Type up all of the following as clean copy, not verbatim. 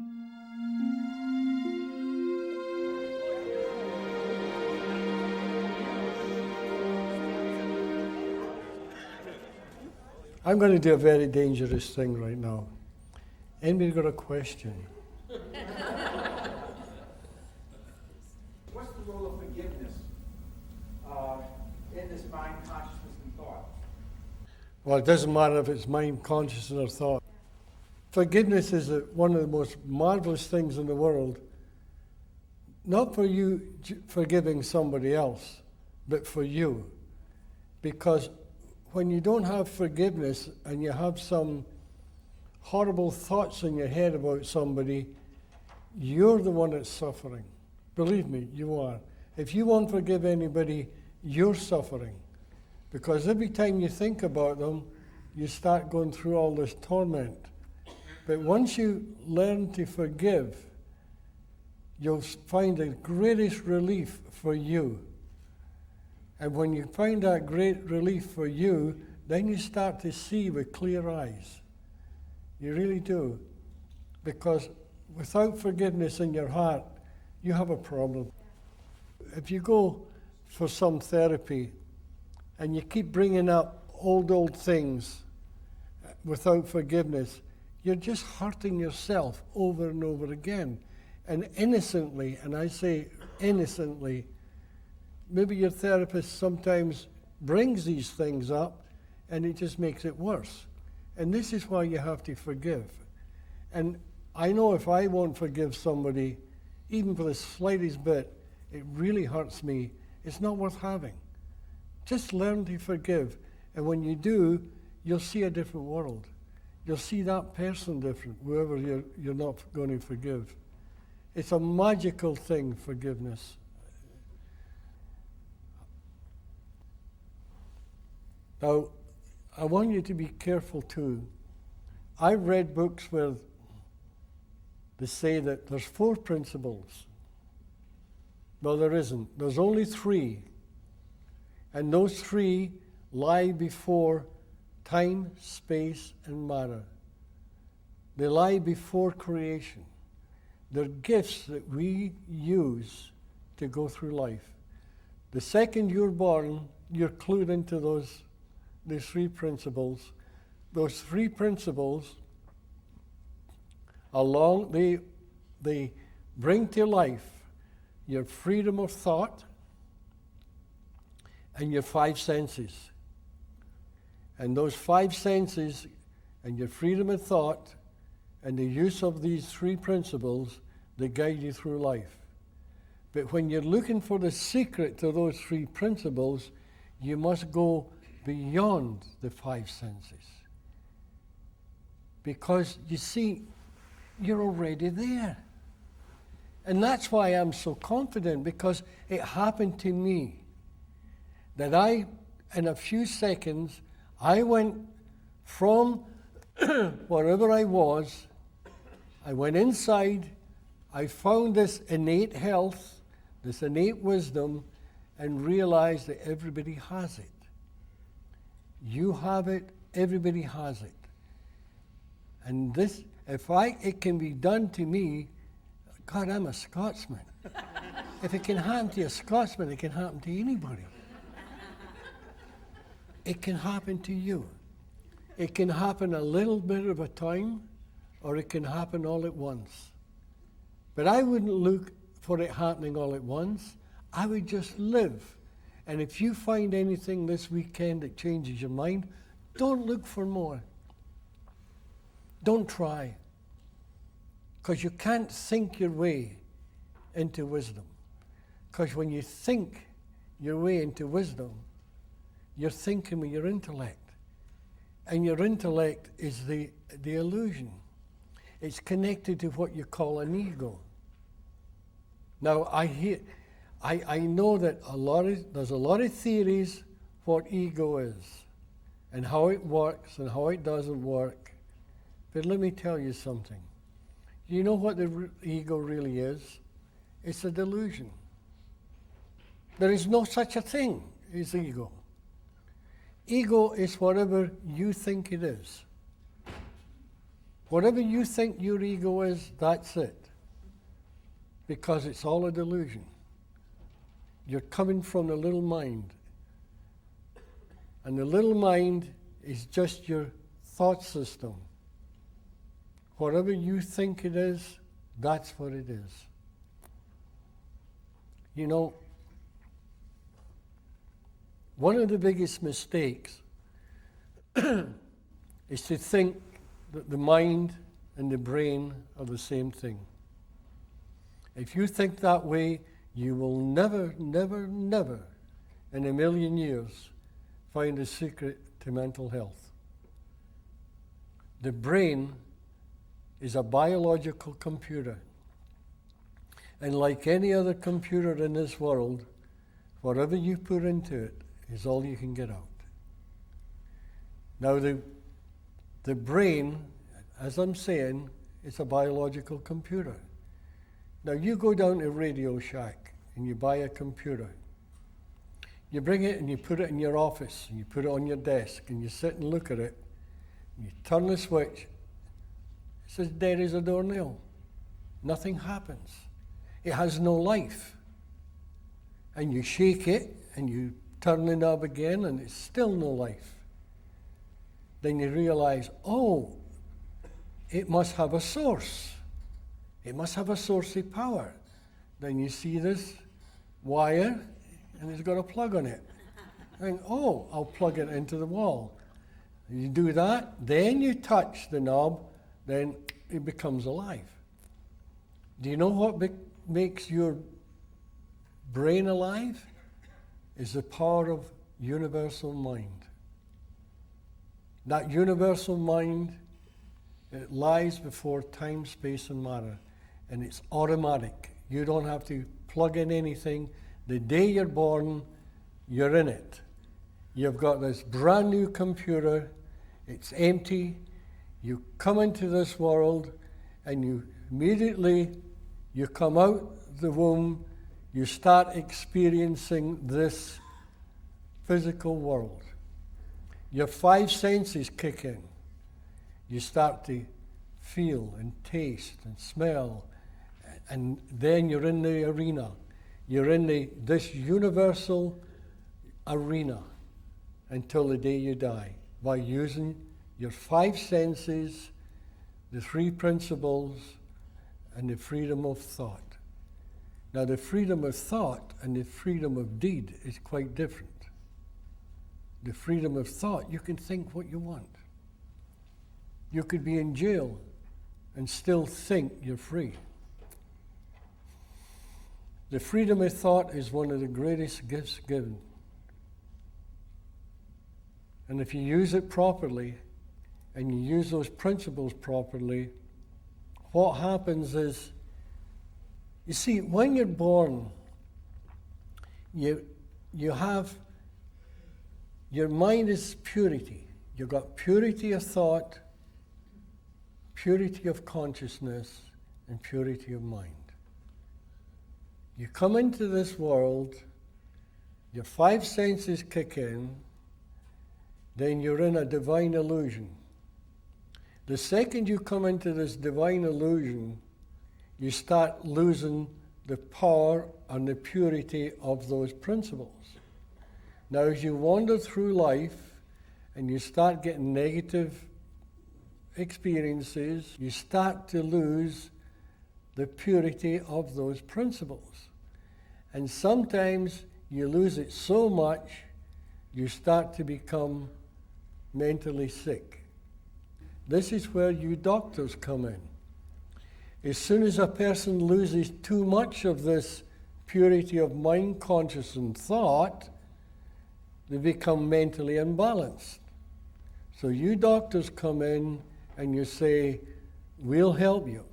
I'm going to do a very dangerous thing right now. Anybody got a question? What's the role of forgiveness in this mind, consciousness, and thought? Well, it doesn't matter if it's mind, consciousness, or thought. Forgiveness is one of the most marvelous things in the world. Not for you forgiving somebody else, but for you. Because when you don't have forgiveness and you have some horrible thoughts in your head about somebody, you're the one that's suffering. Believe me, you are. If you won't forgive anybody, you're suffering. Because every time you think about them, you start going through all this torment. But once you learn to forgive, you'll find the greatest relief for you. And when you find that great relief for you, then you start to see with clear eyes. You really do. Because without forgiveness in your heart, you have a problem. If you go for some therapy and you keep bringing up old things without forgiveness, you're just hurting yourself over and over again. And innocently, and I say innocently, maybe your therapist sometimes brings these things up and it just makes it worse. And this is why you have to forgive. And I know if I won't forgive somebody, even for the slightest bit, it really hurts me. It's not worth having. Just learn to forgive. And when you do, you'll see a different world. You'll see that person different, whoever you're not going to forgive. It's a magical thing, forgiveness. Now, I want you to be careful too. I've read books where they say that there's 4 principles. Well, there isn't. There's only 3. And those 3 lie before time, space, and matter. They lie before creation. They're gifts that we use to go through life. The second you're born, you're clued into these 3 principles. Those 3 principles, they bring to life your freedom of thought and your 5 senses. And those 5 senses and your freedom of thought and the use of these 3 principles, they guide you through life. But when you're looking for the secret to those 3 principles, you must go beyond the 5 senses. Because, you see, you're already there. And that's why I'm so confident, because it happened to me. That in a few seconds, I went from wherever I was, I went inside, I found this innate health, this innate wisdom, and realized that everybody has it. You have it, everybody has it. And this, it can be done to me, God, I'm a Scotsman. If it can happen to a Scotsman, it can happen to anybody. It can happen to you. It can happen a little bit of a time, or it can happen all at once. But I wouldn't look for it happening all at once. I would just live. And if you find anything this weekend that changes your mind, don't look for more. Don't try. Because you can't think your way into wisdom. Because when you think your way into wisdom, you're thinking with your intellect. And your intellect is the illusion. It's connected to what you call an ego. Now, I know that there's a lot of theories what ego is and how it works and how it doesn't work. But let me tell you something. You know what the ego really is? It's a delusion. There is no such a thing as ego. Ego is whatever you think it is. Whatever you think your ego is, that's it. Because it's all a delusion. You're coming from the little mind. And the little mind is just your thought system. Whatever you think it is, that's what it is. You know, one of the biggest mistakes is to think that the mind and the brain are the same thing. If you think that way, you will never, never, never in a million years find a secret to mental health. The brain is a biological computer. And like any other computer in this world, whatever you put into it is all you can get out. Now the brain, as I'm saying, is a biological computer. Now you go down to Radio Shack and you buy a computer. You bring it and you put it in your office and you put it on your desk and you sit and look at it. And you turn the switch. It's as dead as a doornail. Nothing happens. It has no life. And you shake it and you turn the knob again and it's still no life. Then you realize, oh, it must have a source. It must have a source of power. Then you see this wire and it's got a plug on it. And oh, I'll plug it into the wall. You do that, then you touch the knob, then it becomes alive. Do you know what makes your brain alive? Is the power of universal mind. That universal mind, it lies before time, space, and matter. And it's automatic. You don't have to plug in anything. The day you're born, you're in it. You've got this brand new computer. It's empty. You come into this world and you immediately, you come out the womb, you start experiencing this physical world. Your five senses kick in. You start to feel and taste and smell, and then you're in the arena. You're in this universal arena until the day you die by using your five senses, the three principles, and the freedom of thought. Now, the freedom of thought and the freedom of deed is quite different. The freedom of thought, you can think what you want. You could be in jail and still think you're free. The freedom of thought is one of the greatest gifts given. And if you use it properly, and you use those principles properly, what happens is, you see, when you're born, you have, your mind is purity. You've got purity of thought, purity of consciousness, and purity of mind. You come into this world, your five senses kick in, then you're in a divine illusion. The second you come into this divine illusion, you start losing the power and the purity of those principles. Now, as you wander through life and you start getting negative experiences, you start to lose the purity of those principles. And sometimes you lose it so much, you start to become mentally sick. This is where you doctors come in. As soon as a person loses too much of this purity of mind, conscious, and thought, they become mentally imbalanced. So you doctors come in and you say, we'll help you.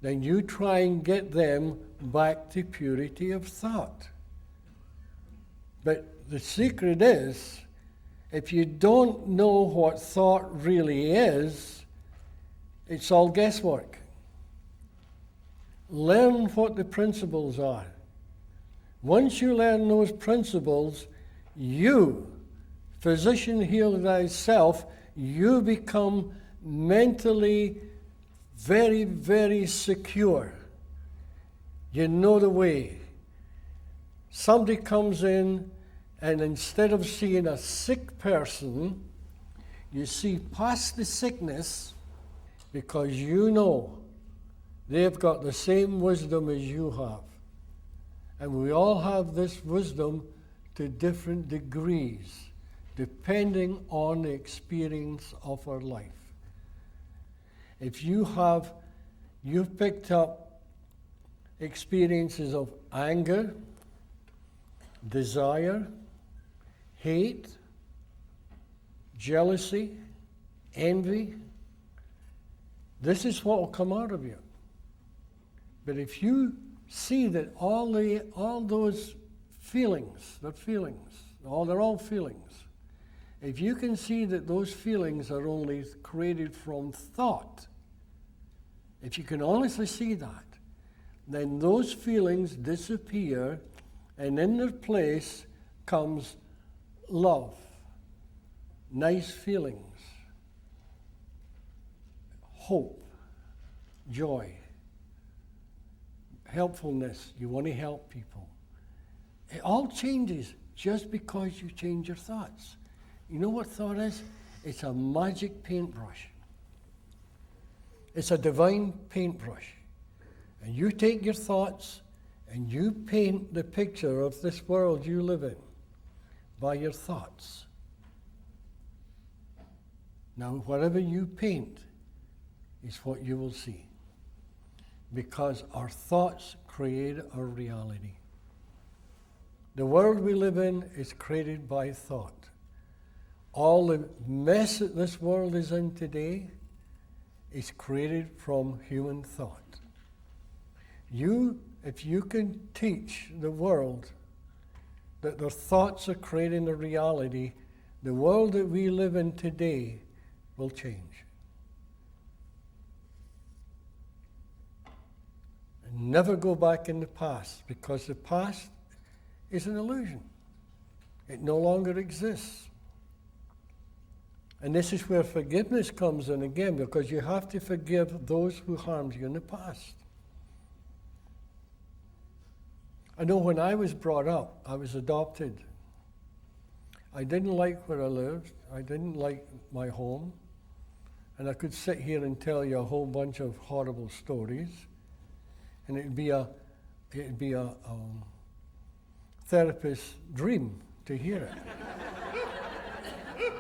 Then you try and get them back to purity of thought. But the secret is, if you don't know what thought really is, it's all guesswork. Learn what the principles are. Once you learn those principles, you, physician, heal thyself, you become mentally very, very secure. You know the way. Somebody comes in, and instead of seeing a sick person, you see past the sickness, because you know they've got the same wisdom as you have. And we all have this wisdom to different degrees, depending on the experience of our life. If you've picked up experiences of anger, desire, hate, jealousy, envy, this is what will come out of you. But if you see that all those feelings, they're all feelings. If you can see that those feelings are only created from thought, if you can honestly see that, then those feelings disappear, and in their place comes love, nice feelings, hope, joy, helpfulness. You want to help people. It all changes just because you change your thoughts. You know what thought is? It's a magic paintbrush. It's a divine paintbrush. And you take your thoughts and you paint the picture of this world you live in by your thoughts. Now, whatever you paint is what you will see. Because our thoughts create our reality. The world we live in is created by thought. All the mess that this world is in today is created from human thought. If you can teach the world that their thoughts are creating the reality, the world that we live in today will change. And never go back in the past, because the past is an illusion. It no longer exists. And this is where forgiveness comes in again, because you have to forgive those who harmed you in the past. I know when I was brought up, I was adopted. I didn't like where I lived. I didn't like my home. And I could sit here and tell you a whole bunch of horrible stories. And it'd be a therapist's dream to hear it.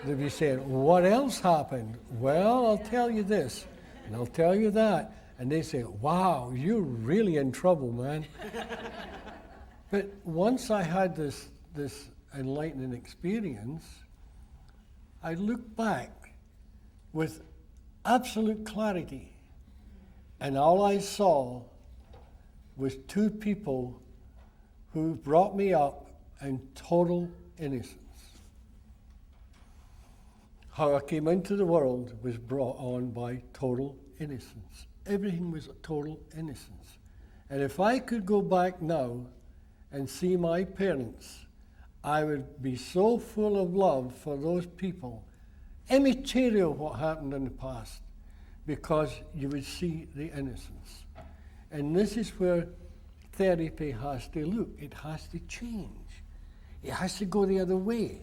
They'd be saying, what else happened? Well, I'll tell you this, and I'll tell you that. And they say, wow, you're really in trouble, man. But once I had this enlightening experience, I looked back with absolute clarity, and all I saw was two people who brought me up in total innocence. How I came into the world was brought on by total innocence. Everything was total innocence. And if I could go back now and see my parents, I would be so full of love for those people, immaterial what happened in the past, because you would see the innocence. And this is where therapy has to look. It has to change. It has to go the other way.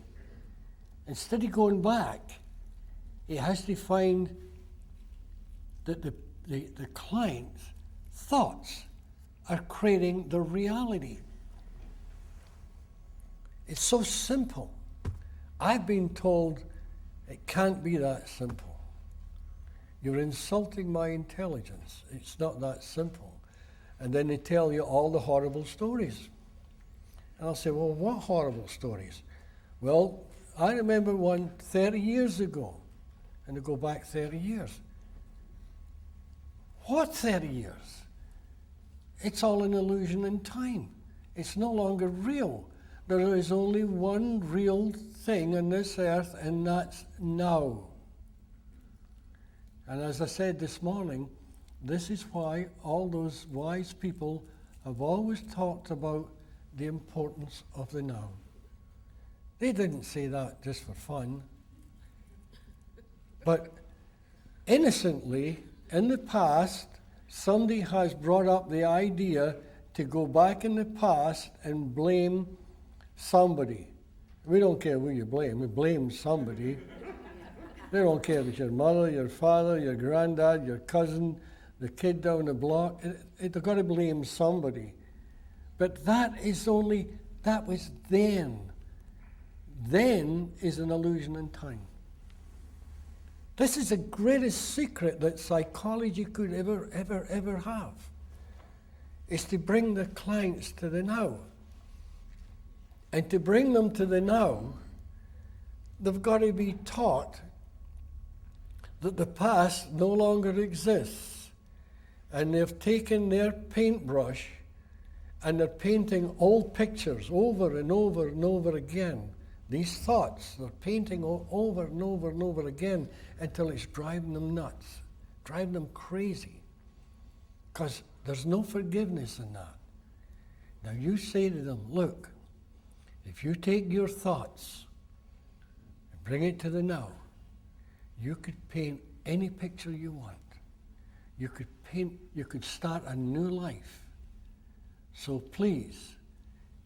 Instead of going back, it has to find that the client's thoughts are creating the reality. It's so simple. I've been told it can't be that simple. You're insulting my intelligence. It's not that simple. And then they tell you all the horrible stories. And I'll say, well, what horrible stories? Well, I remember one 30 years ago, and they go back 30 years. What 30 years? It's all an illusion in time. It's no longer real. There is only one real thing on this earth, and that's now. And as I said this morning, this is why all those wise people have always talked about the importance of the now. They didn't say that just for fun. But innocently, in the past, somebody has brought up the idea to go back in the past and blame somebody. We don't care who you blame. We blame somebody. They don't care if it's your mother, your father, your granddad, your cousin, the kid down the block. They've got to blame somebody. But that was then. Then is an illusion in time. This is the greatest secret that psychology could ever have, is to bring the clients to the now. And to bring them to the now, they've got to be taught that the past no longer exists. And they've taken their paintbrush and they're painting old pictures over and over and over again. These thoughts, they're painting over and over and over again until it's driving them nuts, driving them crazy. Because there's no forgiveness in that. Now you say to them, look, if you take your thoughts and bring it to the now, you could paint any picture you want. You could start a new life. So please,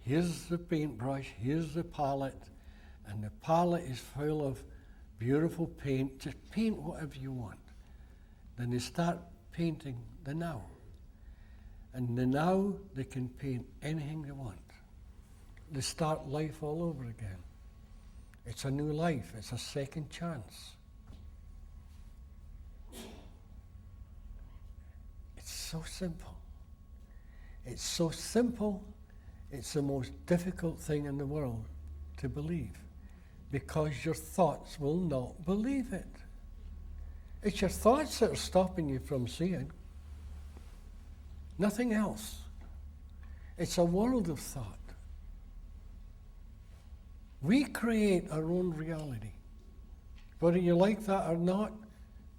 here's the paintbrush, here's the palette, and the palette is full of beautiful paint. Just paint whatever you want. Then they start painting the now. And the now, they can paint anything they want. They start life all over again. It's a new life. It's a second chance. It's so simple. It's so simple, it's the most difficult thing in the world to believe, because your thoughts will not believe it. It's your thoughts that are stopping you from seeing. Nothing else. It's a world of thought. We create our own reality. Whether you like that or not,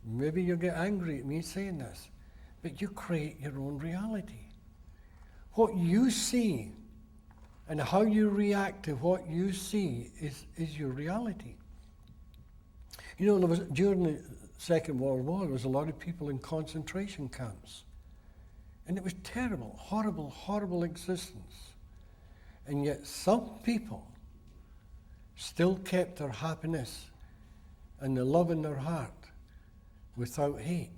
maybe you'll get angry at me saying this, but you create your own reality. What you see and how you react to what you see is your reality. You know, during the Second World War, there was a lot of people in concentration camps. And it was terrible, horrible, horrible existence. And yet some people still kept their happiness and the love in their heart without hate.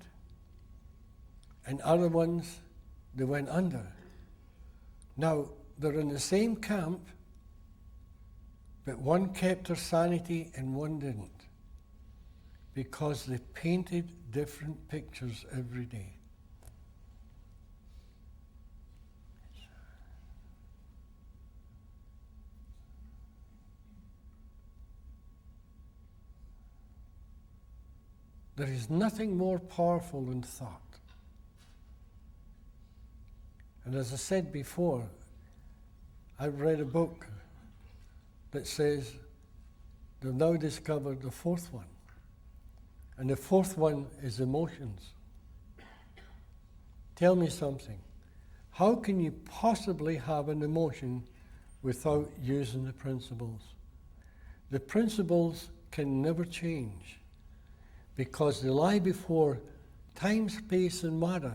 And other ones, they went under. Now, they're in the same camp, but one kept their sanity and one didn't, because they painted different pictures every day. There is nothing more powerful than thought. And as I said before, I've read a book that says they've now discovered the fourth one. And the fourth one is emotions. Tell me something. How can you possibly have an emotion without using the principles? The principles can never change, because they lie before time, space, and matter.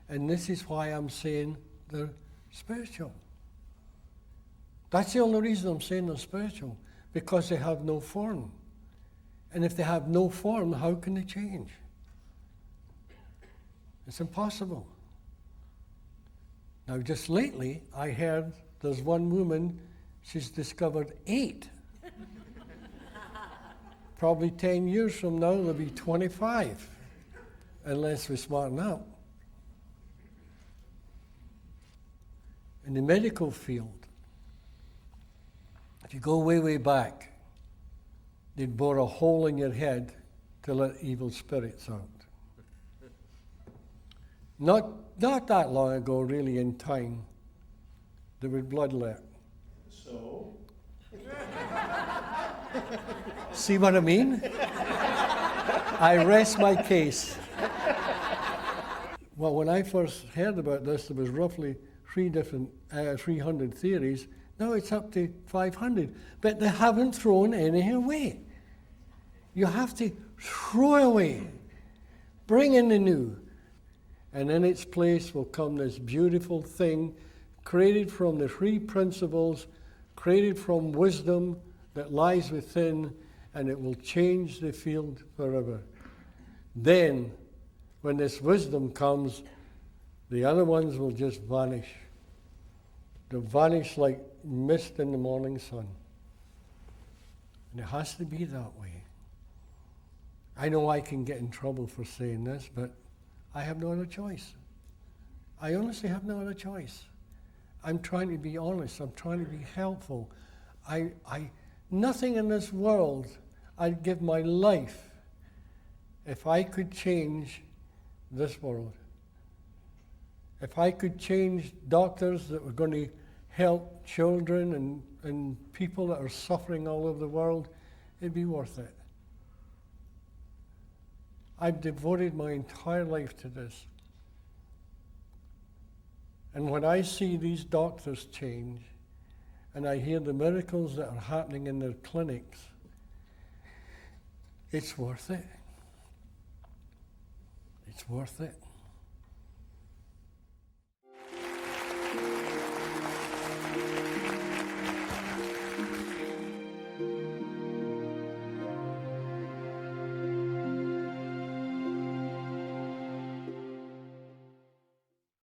And this is why I'm saying they're spiritual. That's the only reason I'm saying they're spiritual, because they have no form. And if they have no form, how can they change? It's impossible. Now, just lately, I heard there's one woman, she's discovered 8. Probably 10 years from now, there'll be 25, unless we smarten up. In the medical field, if you go way, way back, they'd bore a hole in your head to let evil spirits out. Not that long ago, really, in time, there was bloodlet. So? See what I mean? I rest my case. Well, when I first heard about this, there was roughly 300 theories. Now it's up to 500. But they haven't thrown any away. You have to throw away. Bring in the new. And in its place will come this beautiful thing created from the three principles, created from wisdom that lies within, and it will change the field forever. Then, when this wisdom comes, the other ones will just vanish. They'll vanish like mist in the morning sun. And it has to be that way. I know I can get in trouble for saying this, but I have no other choice. I honestly have no other choice. I'm trying to be honest. I'm trying to be helpful. Nothing in this world, I'd give my life if I could change this world. If I could change doctors that were going to help children and people that are suffering all over the world, it'd be worth it. I've devoted my entire life to this. And when I see these doctors change, and I hear the miracles that are happening in their clinics, it's worth it. It's worth it.